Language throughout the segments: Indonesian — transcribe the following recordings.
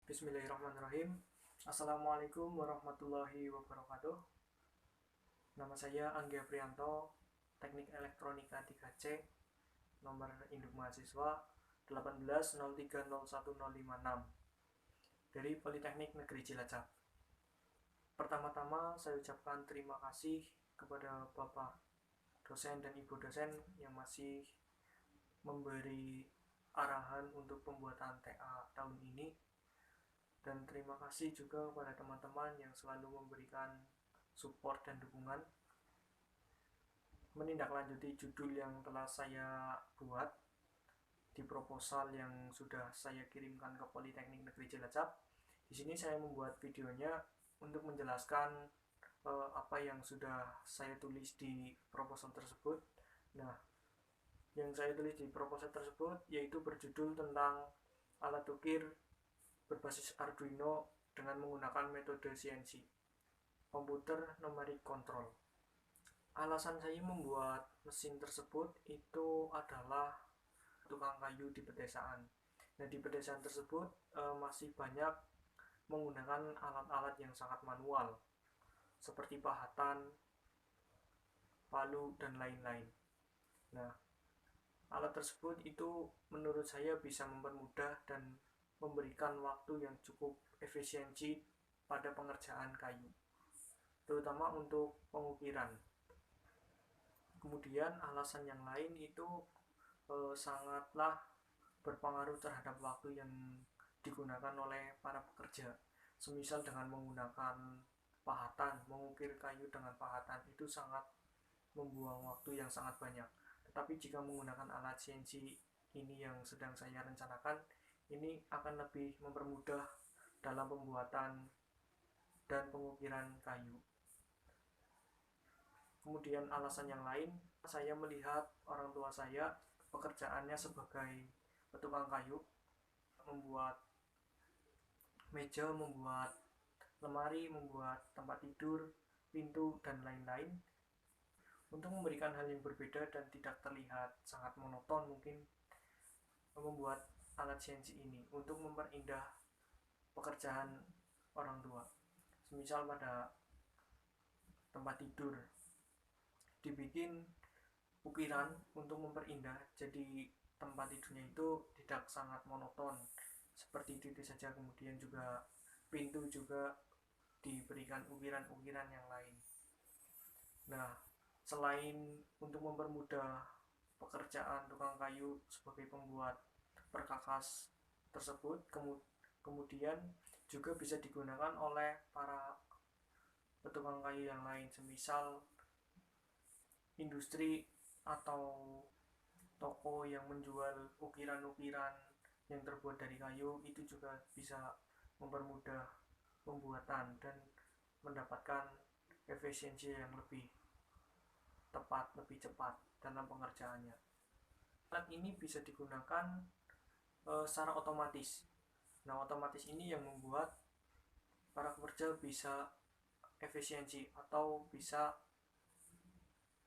Bismillahirrahmanirrahim. Assalamualaikum warahmatullahi wabarakatuh. Nama saya Anggia Prianto, Teknik Elektronika 3C, nomor induk mahasiswa 18030156 dari Politeknik Negeri Cilacap. Pertama-tama saya ucapkan terima kasih kepada Bapak dosen dan Ibu dosen yang masih memberi arahan untuk pembuatan TA tahun ini. Dan terima kasih juga kepada teman-teman yang selalu memberikan support dan dukungan. Menindaklanjuti judul yang telah saya buat di proposal yang sudah saya kirimkan ke Politeknik Negeri Cilacap. Di sini saya membuat videonya untuk menjelaskan apa yang sudah saya tulis di proposal tersebut. Nah, yang saya tulis di proposal tersebut yaitu berjudul tentang alat ukir berbasis Arduino dengan menggunakan metode CNC, Computer Numeric Control. Alasan saya membuat mesin tersebut itu adalah tukang kayu di pedesaan. Nah, di pedesaan tersebut masih banyak menggunakan alat-alat yang sangat manual, seperti pahatan, palu, dan lain-lain. Nah, alat tersebut itu menurut saya bisa mempermudah dan memberikan waktu yang cukup efisiensi pada pengerjaan kayu, terutama untuk pengukiran. Kemudian alasan yang lain itu sangatlah berpengaruh terhadap waktu yang digunakan oleh para pekerja. Semisal dengan menggunakan pahatan, mengukir kayu dengan pahatan itu sangat membuang waktu yang sangat banyak. Tetapi jika menggunakan alat CNC ini yang sedang saya rencanakan, ini akan lebih mempermudah dalam pembuatan dan pengukiran kayu. Kemudian alasan yang lain, saya melihat orang tua saya pekerjaannya sebagai tukang kayu, membuat meja, membuat lemari, membuat tempat tidur, pintu, dan lain-lain. Untuk memberikan hal yang berbeda dan tidak terlihat sangat monoton, mungkin membuat alat CNC ini untuk memperindah pekerjaan orang tua. Semisal pada tempat tidur dibikin ukiran untuk memperindah, jadi tempat tidurnya itu tidak sangat monoton seperti itu saja. Kemudian juga pintu juga diberikan ukiran-ukiran yang lain. Nah, selain untuk mempermudah pekerjaan tukang kayu sebagai pembuat perkakas tersebut, kemudian juga bisa digunakan oleh para tukang kayu yang lain, semisal industri atau toko yang menjual ukiran-ukiran yang terbuat dari kayu, itu juga bisa mempermudah pembuatan dan mendapatkan efisiensi yang lebih tepat, lebih cepat dalam pengerjaannya. Alat ini bisa digunakan secara otomatis. Nah, otomatis ini yang membuat para pekerja bisa efisiensi atau bisa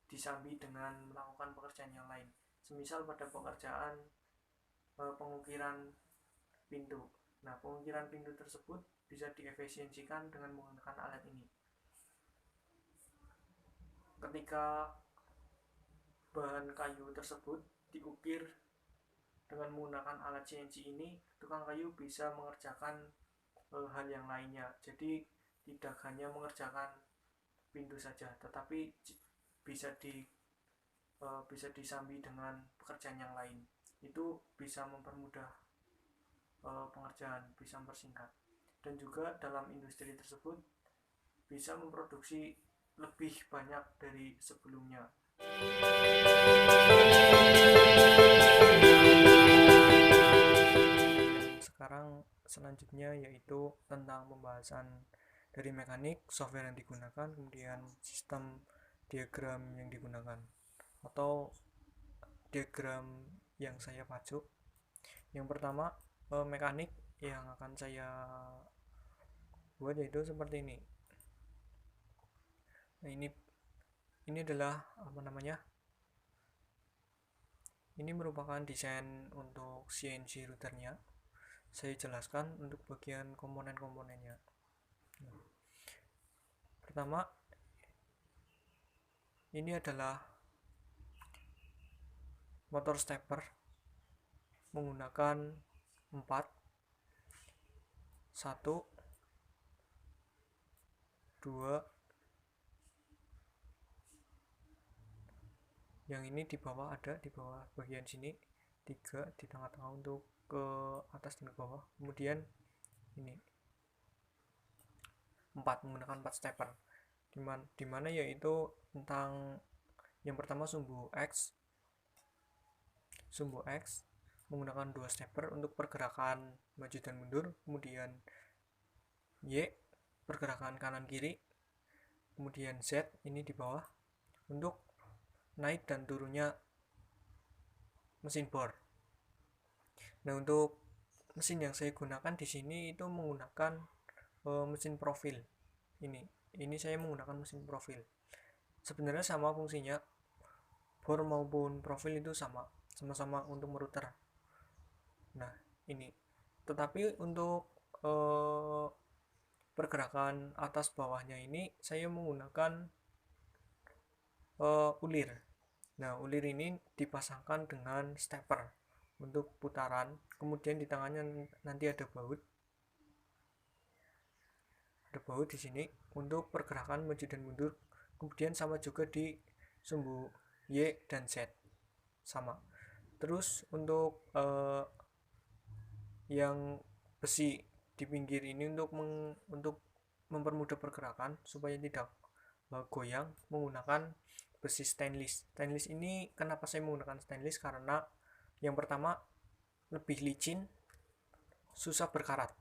disambi dengan melakukan pekerjaan yang lain. Semisal pada pekerjaan pengukiran pintu. Nah, pengukiran pintu tersebut bisa diefisiensikan dengan menggunakan alat ini. Ketika bahan kayu tersebut diukir dengan menggunakan alat CNC ini, tukang kayu bisa mengerjakan hal yang lainnya. Jadi tidak hanya mengerjakan pintu saja, tetapi bisa disambi dengan pekerjaan yang lain. Itu bisa mempermudah pengerjaan, bisa mempersingkat. Dan juga dalam industri tersebut bisa memproduksi lebih banyak dari sebelumnya. Sekarang selanjutnya yaitu tentang pembahasan dari mekanik, software yang digunakan, kemudian sistem diagram yang digunakan atau diagram yang saya pajuk. Yang pertama, mekanik yang akan saya buat yaitu seperti ini. Nah, ini adalah ini merupakan desain untuk CNC routernya. saya jelaskan untuk bagian komponen-komponennya. Pertama, ini adalah motor stepper menggunakan 4, 1, 2, yang ini di bawah ada, di bawah bagian sini 3 di tengah-tengah untuk ke atas dan ke bawah, kemudian ini 4 menggunakan 4 stepper, dimana yaitu tentang yang pertama sumbu X menggunakan 2 stepper untuk pergerakan maju dan mundur, kemudian Y pergerakan kanan kiri, kemudian Z ini di bawah untuk naik dan turunnya mesin bor. Nah, untuk mesin yang saya gunakan di sini itu menggunakan mesin profil. Ini saya menggunakan mesin profil. Sebenarnya sama fungsinya, bor maupun profil itu sama-sama untuk meruter. Nah, ini. Tetapi untuk pergerakan atas bawahnya ini saya menggunakan ulir. Nah, ulir ini dipasangkan dengan stepper untuk putaran, kemudian di tangannya nanti ada baut di sini untuk pergerakan maju dan mundur, kemudian sama juga di sumbu Y dan Z sama. Terus untuk yang besi di pinggir ini untuk mempermudah pergerakan supaya tidak goyang, menggunakan besi stainless. Stainless ini kenapa saya menggunakan stainless, karena yang pertama lebih licin, susah berkarat.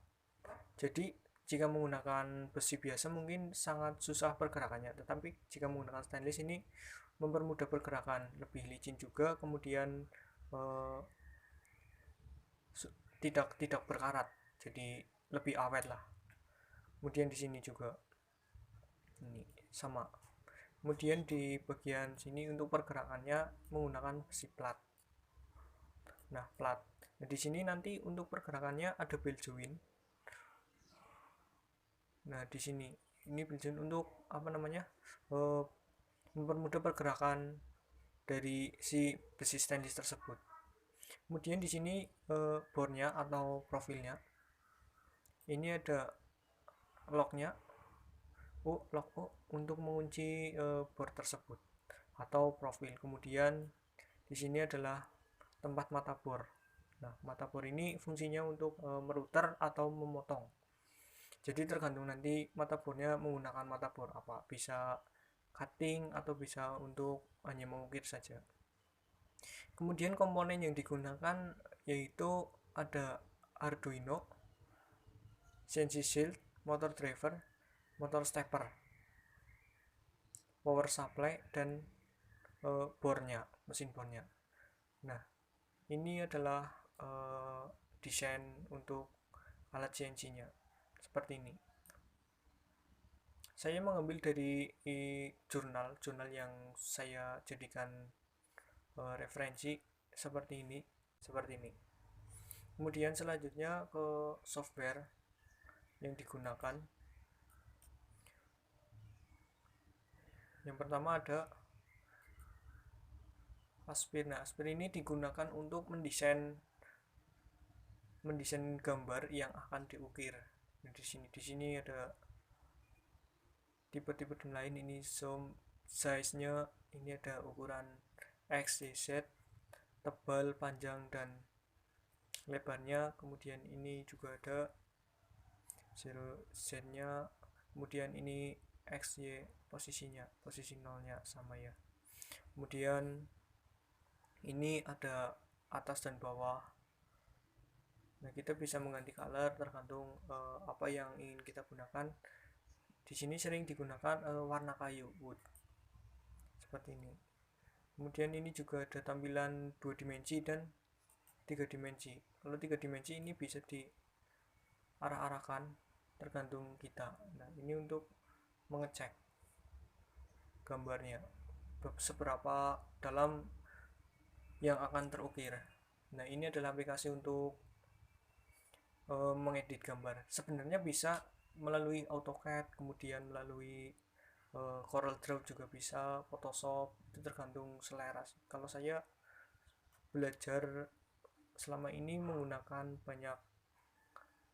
Jadi jika menggunakan besi biasa mungkin sangat susah pergerakannya, tetapi jika menggunakan stainless ini mempermudah pergerakan, lebih licin juga, kemudian tidak berkarat, jadi lebih awet lah. Kemudian di sini juga ini sama. Kemudian di bagian sini untuk pergerakannya menggunakan besi plat. Nah, plat. Nah, di sini nanti untuk pergerakannya ada ball joint. Nah, di sini ini ball joint untuk mempermudah pergerakan dari si besi stainless tersebut. Kemudian di sini bornya atau profilnya. Ini ada locknya, lock untuk mengunci bor tersebut atau profil. Kemudian di sini adalah tempat mata bor. Nah, mata bor ini fungsinya untuk meruter atau memotong. Jadi tergantung nanti mata bornya menggunakan mata bor apa, bisa cutting atau bisa untuk hanya mengukir saja. Kemudian komponen yang digunakan yaitu ada Arduino, CNC shield, motor driver, motor stepper, power supply, dan bornya, mesin bornya. Nah, ini adalah desain untuk alat CNC-nya seperti ini. Saya mengambil dari jurnal yang saya jadikan referensi seperti ini. Kemudian selanjutnya ke software yang digunakan. Yang pertama ada Aspir. Nah, Aspir ini digunakan untuk mendesain gambar yang akan diukir. Nah, di sini ada tipe-tipe dan lain. Ini zoom size-nya, ini ada ukuran X, Y, Z, tebal, panjang, dan lebarnya. Kemudian ini juga ada zero Z-nya, kemudian ini X, Y posisi 0-nya sama ya. Kemudian ini ada atas dan bawah. Nah, kita bisa mengganti color tergantung apa yang ingin kita gunakan. Di sini sering digunakan warna kayu, wood, seperti ini. Kemudian ini juga ada tampilan 2 dimensi dan 3 dimensi. Kalau 3 dimensi ini bisa diarah-arahkan tergantung kita. Nah, ini untuk mengecek gambarnya seberapa dalam yang akan terukir. Nah, ini adalah aplikasi untuk mengedit gambar. Sebenarnya bisa melalui AutoCAD, kemudian melalui Corel Draw juga bisa, Photoshop, itu tergantung selera. Kalau saya belajar selama ini menggunakan banyak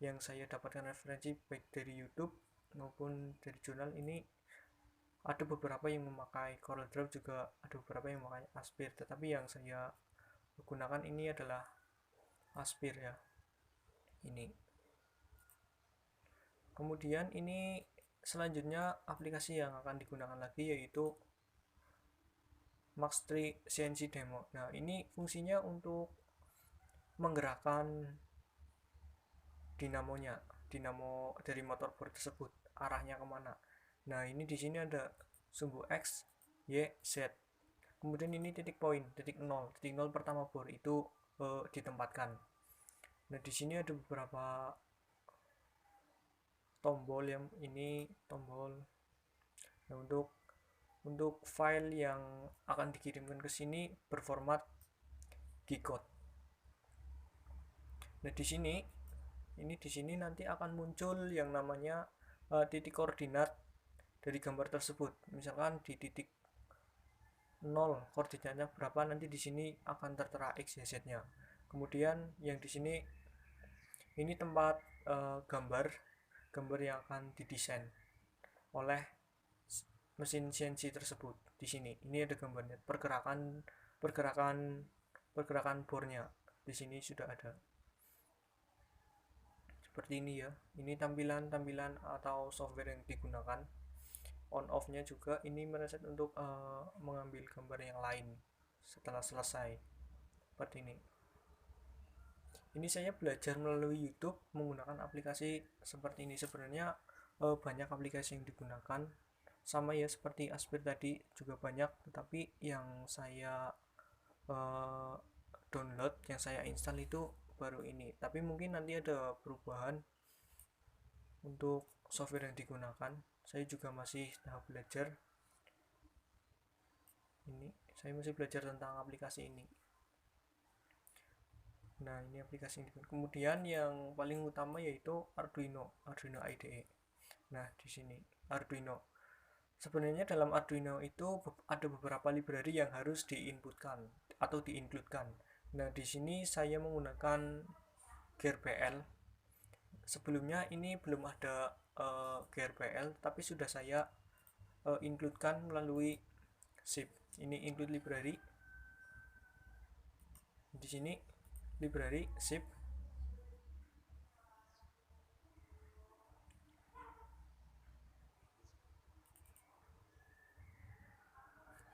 yang saya dapatkan referensi baik dari YouTube maupun dari jurnal. Ini ada beberapa yang memakai Corel Draw, juga ada beberapa yang memakai Aspir, tetapi yang saya gunakan ini adalah Aspir ya. Ini kemudian ini selanjutnya aplikasi yang akan digunakan lagi yaitu Max 3 CNC Demo. Nah, ini fungsinya untuk menggerakkan dinamo dari motor bor tersebut, arahnya kemana. Nah, ini di sini ada sumbu X, Y, Z. Kemudian ini titik poin, titik 0 pertama bor itu ditempatkan. Nah, di sini ada beberapa tombol, yang ini tombol. Nah, untuk file yang akan dikirimkan ke sini berformat G-code. Nah, di sini nanti akan muncul yang namanya titik koordinat dari gambar tersebut. Misalkan di titik 0 koordinatnya berapa, nanti di sini akan tertera X, Y, Z-nya. Kemudian yang di sini ini tempat gambar yang akan didesain oleh mesin CNC tersebut. Di sini ini ada gambarnya, pergerakan bornya di sini sudah ada. Seperti ini ya. Ini tampilan atau software yang digunakan. On off-nya juga ini mereset untuk mengambil gambar yang lain setelah selesai. Seperti ini. Ini saya belajar melalui YouTube menggunakan aplikasi seperti ini. Sebenarnya banyak aplikasi yang digunakan, sama ya seperti Aspir tadi juga banyak, tetapi yang saya download, yang saya install itu baru ini. Tapi mungkin nanti ada perubahan untuk software yang digunakan. Saya juga masih tahap belajar. Ini saya masih belajar tentang aplikasi ini. Nah, ini aplikasi ini. Kemudian yang paling utama yaitu Arduino IDE. Nah, di sini Arduino. Sebenarnya dalam Arduino itu ada beberapa library yang harus diinputkan atau diincludekan. Nah, di sini saya menggunakan GRPL. Sebelumnya ini belum ada GRPL, tapi sudah saya includekan melalui zip. Ini include library. Di sini library zip.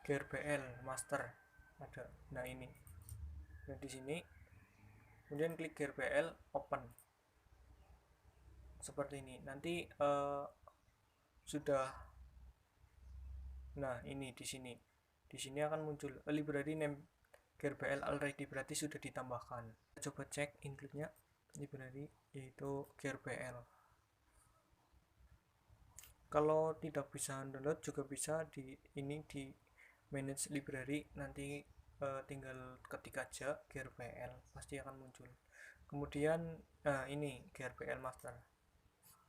GRPL master ada. Nah, ini. Nah, di sini kemudian klik GRPL open. Seperti ini. Nanti sudah. Nah, ini di sini. Di sini akan muncul library name GRPL already, berarti sudah ditambahkan. Coba cek include-nya library yaitu GRPL. Kalau tidak bisa download juga bisa di manage library, nanti tinggal ketik aja GRPL, pasti akan muncul. Kemudian ini GRPL master.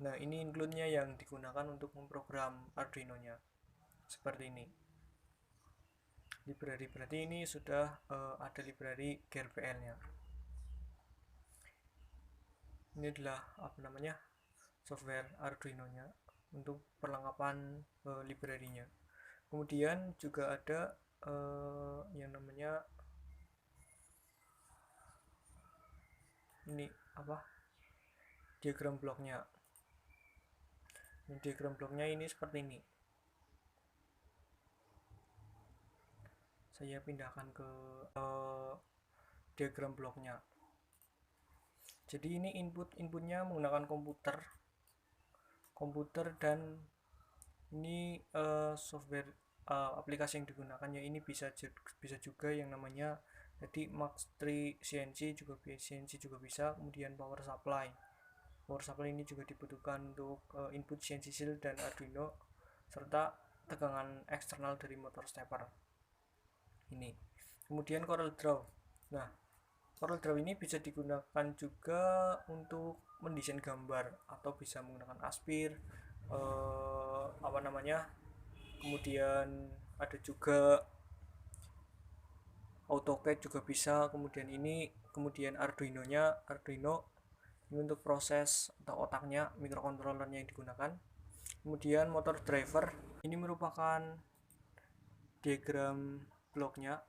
Nah, ini include-nya yang digunakan untuk memprogram Arduino-nya. Seperti ini. Library berarti ini sudah ada library GRPL-nya. Ini adalah software Arduino-nya untuk perlengkapan library-nya. Kemudian juga ada yang namanya ini diagram bloknya. Diagram bloknya ini seperti ini. Saya pindahkan ke diagram bloknya. Jadi ini inputnya menggunakan komputer dan ini software aplikasi yang digunakannya ini bisa juga yang namanya jadi Max 3 CNC juga bisa. Kemudian power supply ini juga dibutuhkan untuk input CNC Shield dan Arduino, serta tegangan eksternal dari motor stepper ini. Kemudian Corel Draw. Nah, Corel Draw ini bisa digunakan juga untuk mendesain gambar, atau bisa menggunakan Aspir, kemudian ada juga AutoCAD juga bisa. Kemudian Arduino ini untuk proses atau otaknya, microcontrollernya yang digunakan. Kemudian motor driver ini merupakan diagram bloknya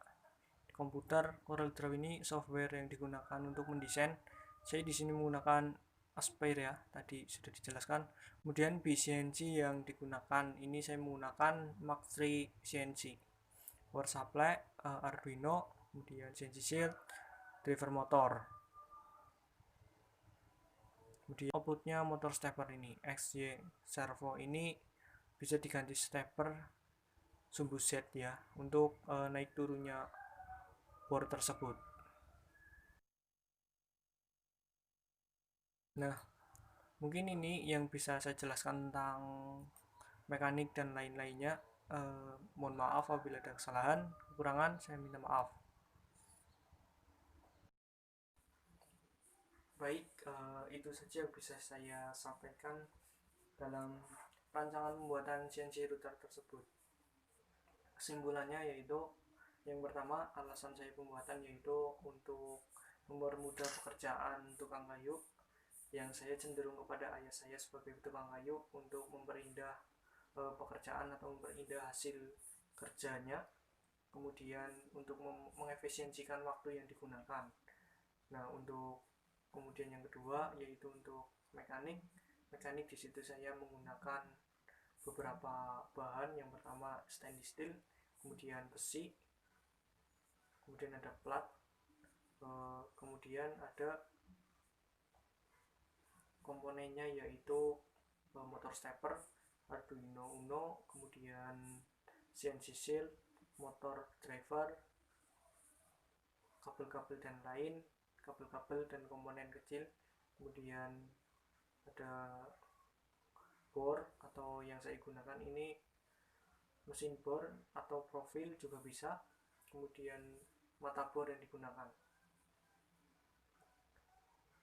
komputer. CorelDRAW ini software yang digunakan untuk mendesain. Saya di sini menggunakan Aspire ya, tadi sudah dijelaskan. Kemudian CNC yang digunakan ini saya menggunakan Mark III CNC. Power supply Arduino, kemudian CNC shield, driver motor. Kemudian outputnya motor stepper ini, XY servo ini bisa diganti stepper sumbu Z ya, untuk naik turunnya board tersebut. Nah, mungkin ini yang bisa saya jelaskan tentang mekanik dan lain-lainnya. Mohon maaf apabila ada kesalahan, kekurangan, saya minta maaf. Baik, itu saja yang bisa saya sampaikan dalam rancangan pembuatan CNC router tersebut. Kesimpulannya yaitu, yang pertama, alasan saya pembuatan yaitu untuk mempermudah pekerjaan tukang kayu, yang saya cenderung kepada ayah saya sebagai tukang kayu untuk memperindah pekerjaan atau memperindah hasil kerjanya. Kemudian untuk mengefisiensikan waktu yang digunakan. Nah, untuk kemudian yang kedua yaitu untuk mekanik di situ saya menggunakan beberapa bahan. Yang pertama stainless steel, kemudian besi, kemudian ada plat, kemudian ada komponennya yaitu motor stepper, Arduino Uno, kemudian CNC shield, motor driver, kabel-kabel dan komponen kecil. Kemudian ada bor, atau yang saya gunakan ini mesin bor atau profil juga bisa. Kemudian mata bor yang digunakan.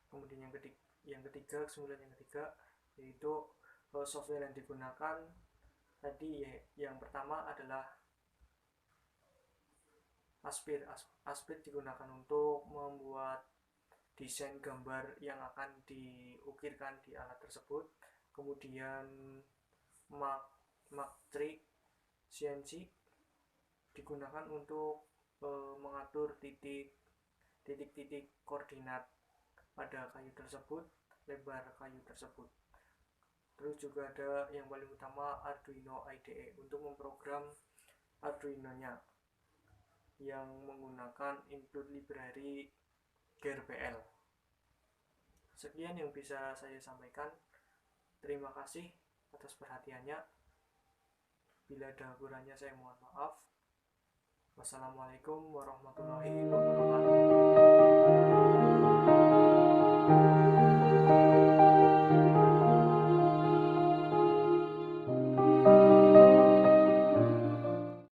Kemudian yang ketiga yaitu software yang digunakan tadi. Yang pertama adalah Aspire digunakan untuk membuat desain gambar yang akan diukirkan di alat tersebut. Kemudian Mark III CNC digunakan untuk mengatur titik-titik koordinat pada kayu tersebut, lebar kayu tersebut. Terus juga ada yang paling utama Arduino IDE untuk memprogram Arduino-nya yang menggunakan input library GRPL. Sekian yang bisa saya sampaikan. Terima kasih atas perhatiannya. Bila ada kurangnya saya mohon maaf. Wassalamualaikum warahmatullahi wabarakatuh.